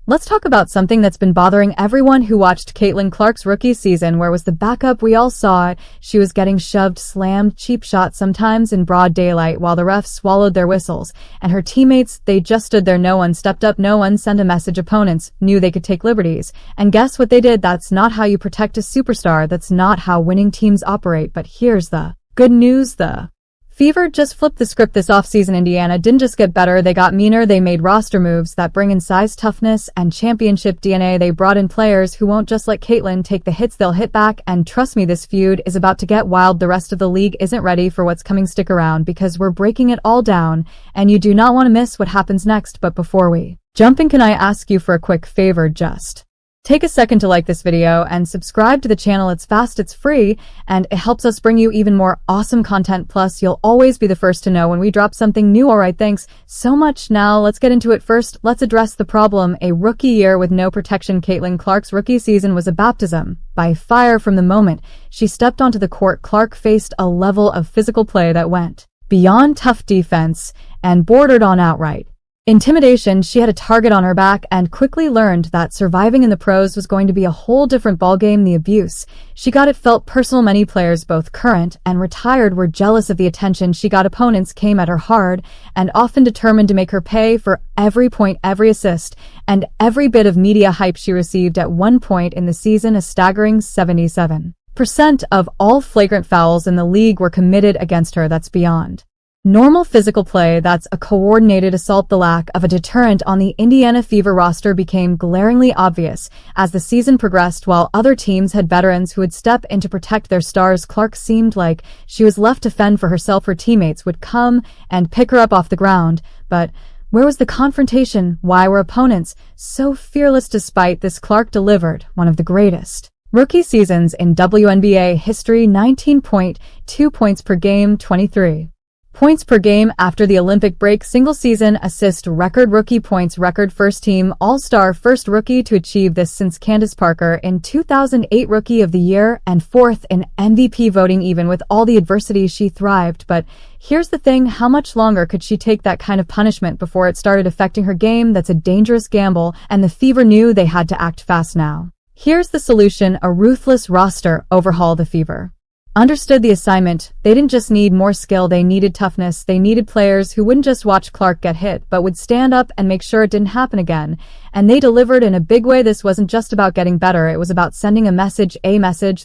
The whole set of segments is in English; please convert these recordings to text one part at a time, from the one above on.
Let's talk about something that's been bothering everyone who watched Caitlin Clark's rookie season. Where was the backup? We all saw it. She was getting shoved, slammed, cheap shots sometimes in broad daylight while the refs swallowed their whistles. And her teammates, they just stood there. No one stepped up, no one sent a message. Opponents knew they could take liberties. And guess what they did? That's not how you protect a superstar. That's not how winning teams operate. But here's the good news. The Fever just flipped the script this offseason. Indiana didn't just get better, they got meaner. They made roster moves that bring in size, toughness, and championship DNA. They brought in players who won't just let Caitlin take the hits, they'll hit back. And trust me, this feud is about to get wild. The rest of the league isn't ready for what's coming. Stick around because we're breaking it all down, and you do not want to miss what happens next. But before we jump in, can I ask you for a quick favor? Just take a second to like this video and subscribe to the channel. It's fast, it's free, and it helps us bring you even more awesome content. Plus, you'll always be the first to know when we drop something new. Alright, thanks so much. Now, let's get into it. First, let's address the problem. A rookie year with no protection. Caitlin Clark's rookie season was a baptism by fire. From the moment she stepped onto the court, Clark faced a level of physical play that went beyond tough defense and bordered on outright intimidation. She had a target on her back and quickly learned that surviving in the pros was going to be a whole different ballgame. The abuse she got, it felt personal. Many players, both current and retired, were jealous of the attention she got. Opponents came at her hard and often determined to make her pay for every point, every assist, and every bit of media hype she received. At one point in the season, a staggering 77% of all flagrant fouls in the league were committed against her. That's beyond normal physical play. That's a coordinated assault. The lack of a deterrent on the Indiana Fever roster became glaringly obvious as the season progressed. While other teams had veterans who would step in to protect their stars, Clark seemed like she was left to fend for herself. Her teammates would come and pick her up off the ground, but where was the confrontation? Why were opponents so fearless? Despite this, Clark delivered one of the greatest rookie seasons in WNBA history. 19.2 points per game, 23 points per game after the Olympic break, single season assist record, rookie points record, first team All-Star, first rookie to achieve this since Candace Parker in 2008, Rookie of the Year, and fourth in MVP voting. Even with all the adversity, she thrived. But here's the thing, how much longer could she take that kind of punishment before it started affecting her game? That's a dangerous gamble, and the Fever knew they had to act fast now. Here's the solution: a ruthless roster overhaul. The Fever understood the assignment. They didn't just need more skill, they needed toughness. They needed players who wouldn't just watch Clark get hit, but would stand up and make sure it didn't happen again. And they delivered in a big way. This wasn't just about getting better, it was about sending a message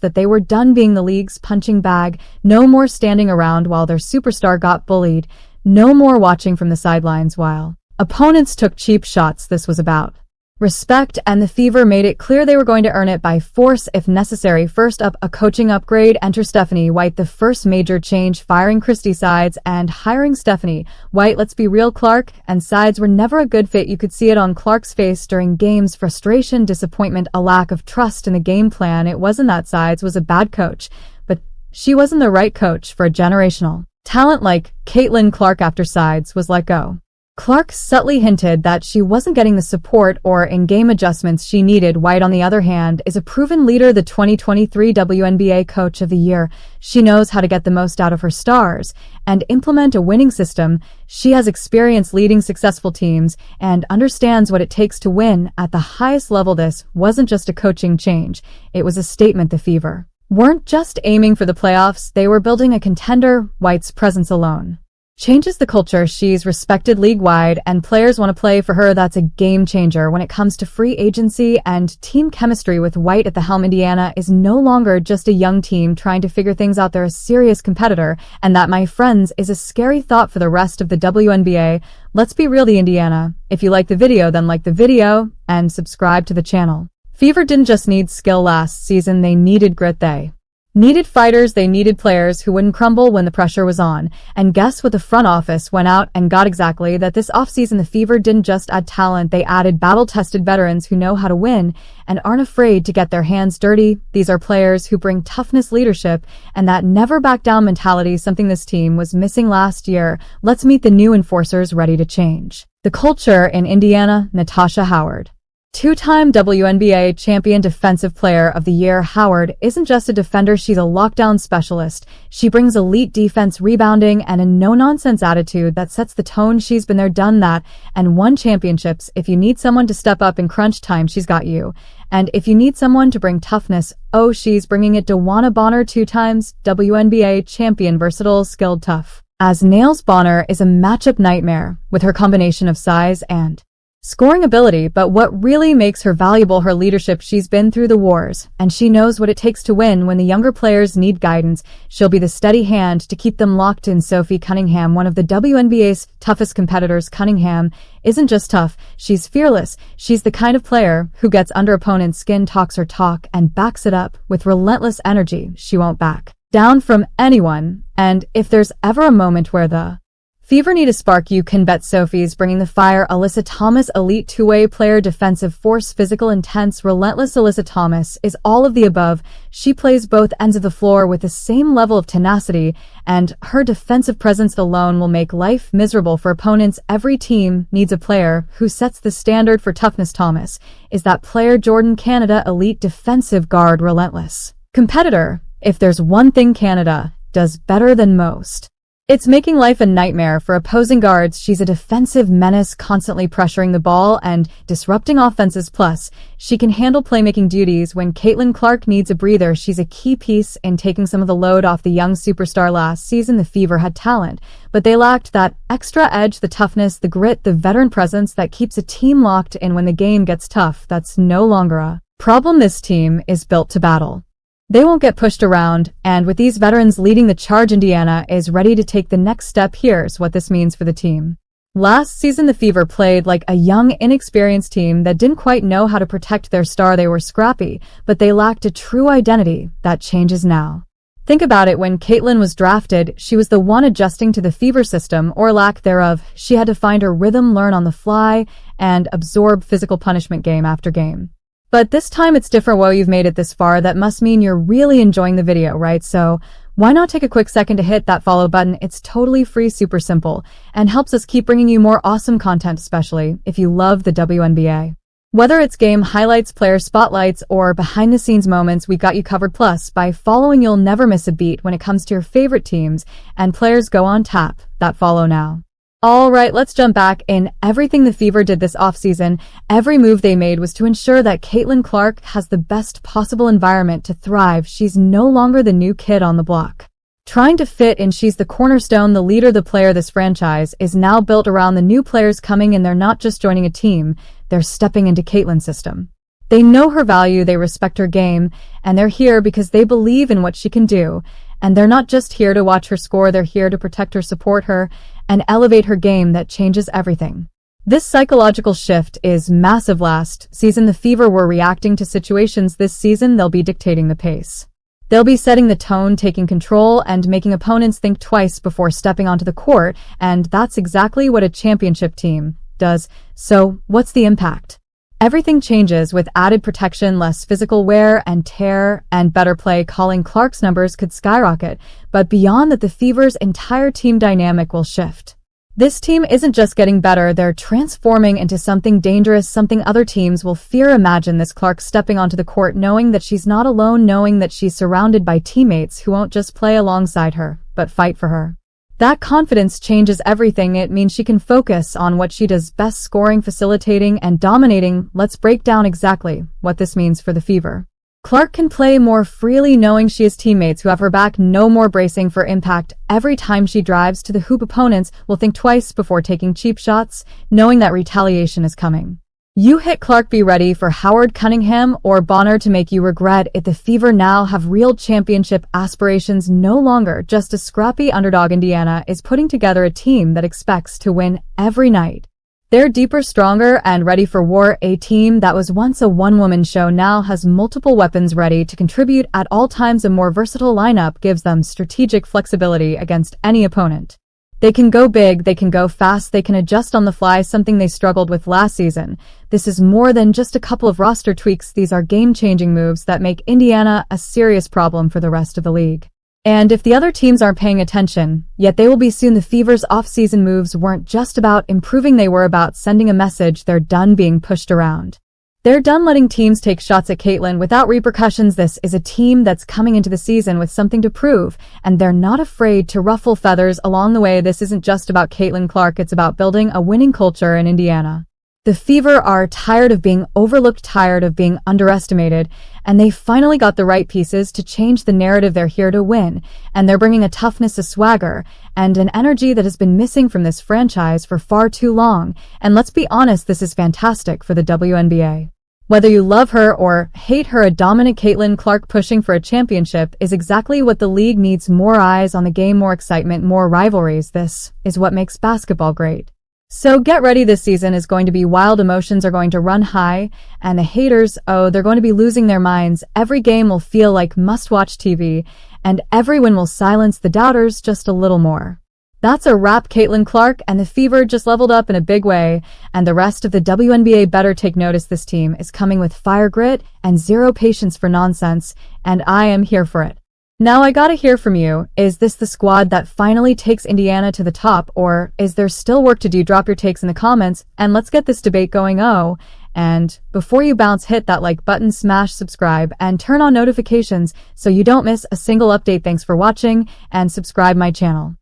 that they were done being the league's punching bag. No more standing around while their superstar got bullied. No more watching from the sidelines while opponents took cheap shots. This was about respect, and the Fever made it clear they were going to earn it by force if necessary. First up, a coaching upgrade. Enter Stephanie White. The first major change, firing Christy Sides and hiring Stephanie White. Let's be real, Clark and Sides were never a good fit. You could see it on Clark's face during games: frustration, disappointment, a lack of trust in the game plan. It wasn't that Sides was a bad coach, but she wasn't the right coach for a generational talent like Caitlin Clark. After Sides was let go, Clark subtly hinted that she wasn't getting the support or in-game adjustments she needed. White, on the other hand, is a proven leader, the 2023 WNBA Coach of the Year. She knows how to get the most out of her stars and implement a winning system. She has experience leading successful teams and understands what it takes to win at the highest level. This wasn't just a coaching change, it was a statement. The Fever weren't just aiming for the playoffs, they were building a contender. White's presence alone changes the culture. She's respected league-wide, and players want to play for her. That's a game changer when it comes to free agency and team chemistry. With White at the helm, Indiana is no longer just a young team trying to figure things out. They're a serious competitor, and that, my friends, is a scary thought for the rest of the WNBA. Let's be real, the Indiana. If you like the video, then like the video and subscribe to the channel. Fever didn't just need skill last season, they needed grit. They needed fighters. They needed players who wouldn't crumble when the pressure was on. And guess what? The front office went out and got exactly that. This offseason, the Fever didn't just add talent, they added battle-tested veterans who know how to win and aren't afraid to get their hands dirty. These are players who bring toughness, leadership, and that never-back-down mentality, something this team was missing last year. Let's meet the new enforcers ready to change the culture in Indiana. Natasha Howard Two-time WNBA champion defensive player of the year Howard isn't just a defender, she's a lockdown specialist. She brings elite defense, rebounding, and a no-nonsense attitude that sets the tone. She's been there, done that, and won championships. If you need someone to step up in crunch time, she's got you. And if you need someone to bring toughness, oh, she's bringing it. DeWanna Bonner, 2 times WNBA champion, versatile, skilled, tough as nails. Bonner is a matchup nightmare with her combination of size and scoring ability, but what really makes her valuable, her leadership. She's been through the wars, and she knows what it takes to win. When the younger players need guidance, she'll be the steady hand to keep them locked in. Sophie Cunningham, one of the WNBA's toughest competitors. Cunningham isn't just tough, she's fearless. She's the kind of player who gets under opponents' skin, talks her talk, and backs it up with relentless energy. She won't back down from anyone, and if there's ever a moment where the Fever need a spark, you can bet Sophie's bringing the fire. Alyssa Thomas, elite two-way player, defensive force, physical, intense, relentless. Alyssa Thomas is all of the above. She plays both ends of the floor with the same level of tenacity, and her defensive presence alone will make life miserable for opponents. Every team needs a player who sets the standard for toughness. Thomas is that player. Jordan Canada, elite defensive guard, relentless competitor. If there's one thing Canada does better than most, it's making life a nightmare for opposing guards. She's a defensive menace, constantly pressuring the ball and disrupting offenses. Plus, she can handle playmaking duties when Caitlin Clark needs a breather. She's a key piece in taking some of the load off the young superstar. Last season, the Fever had talent, but they lacked that extra edge, the toughness, the grit, the veteran presence that keeps a team locked in when the game gets tough. That's no longer a problem. This team is built to battle. They won't get pushed around, and with these veterans leading the charge, Indiana is ready to take the next step. Here's what this means for the team. Last season, the Fever played like a young, inexperienced team that didn't quite know how to protect their star. They were scrappy, but they lacked a true identity. That changes now. Think about it. When Caitlin was drafted, she was the one adjusting to the Fever system, or lack thereof. She had to find her rhythm, learn on the fly, and absorb physical punishment game after game. But this time it's different. Well, you've made it this far. That must mean you're really enjoying the video, right? So why not take a quick second to hit that follow button? It's totally free, super simple, and helps us keep bringing you more awesome content, especially if you love the WNBA. Whether it's game highlights, player spotlights, or behind-the-scenes moments, we got you covered. Plus, by following, you'll never miss a beat when it comes to your favorite teams and players. Go on, tap that follow now. Alright, let's jump back in. Everything the Fever did this offseason, every move they made was to ensure that Caitlin Clark has the best possible environment to thrive. She's no longer the new kid on the block trying to fit in. She's the cornerstone, the leader, the player. This franchise is now built around the new players coming in. They're not just joining a team, they're stepping into Caitlin's system. They know her value, they respect her game, and they're here because they believe in what she can do. And they're not just here to watch her score, they're here to protect her, support her, and elevate her game. That changes everything. This psychological shift is massive. Last season, the Fever were reacting to situations. This season, they'll be dictating the pace. They'll be setting the tone, taking control, and making opponents think twice before stepping onto the court, and that's exactly what a championship team does. So, what's the impact? Everything changes with added protection, less physical wear and tear, and better play calling. Clark's numbers could skyrocket, but beyond that, the Fever's entire team dynamic will shift. This team isn't just getting better, they're transforming into something dangerous, something other teams will fear. Imagine this: Clark stepping onto the court knowing that she's not alone, knowing that she's surrounded by teammates who won't just play alongside her, but fight for her. That confidence changes everything. It means she can focus on what she does best: scoring, facilitating, and dominating. Let's break down exactly what this means for the Fever. Clark can play more freely knowing she has teammates who have her back. No more bracing for impact. Every time she drives to the hoop, opponents will think twice before taking cheap shots, knowing that retaliation is coming. You hit Clark, be ready for Howard, Cunningham, or Bonner to make you regret it. The Fever now have real championship aspirations, no longer just a scrappy underdog. Indiana is putting together a team that expects to win every night. They're deeper, stronger, and ready for war. A team that was once a one-woman show now has multiple weapons ready to contribute at all times. A more versatile lineup gives them strategic flexibility against any opponent. They can go big, they can go fast, they can adjust on the fly, something they struggled with last season. This is more than just a couple of roster tweaks. These are game-changing moves that make Indiana a serious problem for the rest of the league. And if the other teams aren't paying attention, yet they will be soon. The Fever's off-season moves weren't just about improving, they were about sending a message: they're done being pushed around. They're done letting teams take shots at Caitlyn without repercussions. This is a team that's coming into the season with something to prove, and they're not afraid to ruffle feathers along the way. This isn't just about Caitlyn Clark, it's about building a winning culture in Indiana. The Fever are tired of being overlooked, tired of being underestimated, and they finally got the right pieces to change the narrative. They're here to win, and they're bringing a toughness, a swagger, and an energy that has been missing from this franchise for far too long. And let's be honest, this is fantastic for the WNBA. Whether you love her or hate her, a dominant Caitlyn Clark pushing for a championship is exactly what the league needs. More eyes on the game, more excitement, more rivalries. This is what makes basketball great. So get ready, this season is going to be wild. Emotions are going to run high, and the haters, oh, they're going to be losing their minds. Every game will feel like must-watch TV, and every win will silence the doubters just a little more. That's a wrap. Caitlyn Clark and the Fever just leveled up in a big way, and the rest of the WNBA better take notice. This team is coming with fire, grit, and zero patience for nonsense, and I am here for it. Now I gotta hear from you. Is this the squad that finally takes Indiana to the top, or is there still work to do? Drop your takes in the comments, and let's get this debate going. Oh, and before you bounce, hit that like button, smash subscribe, and turn on notifications so you don't miss a single update. Thanks for watching, and subscribe my channel.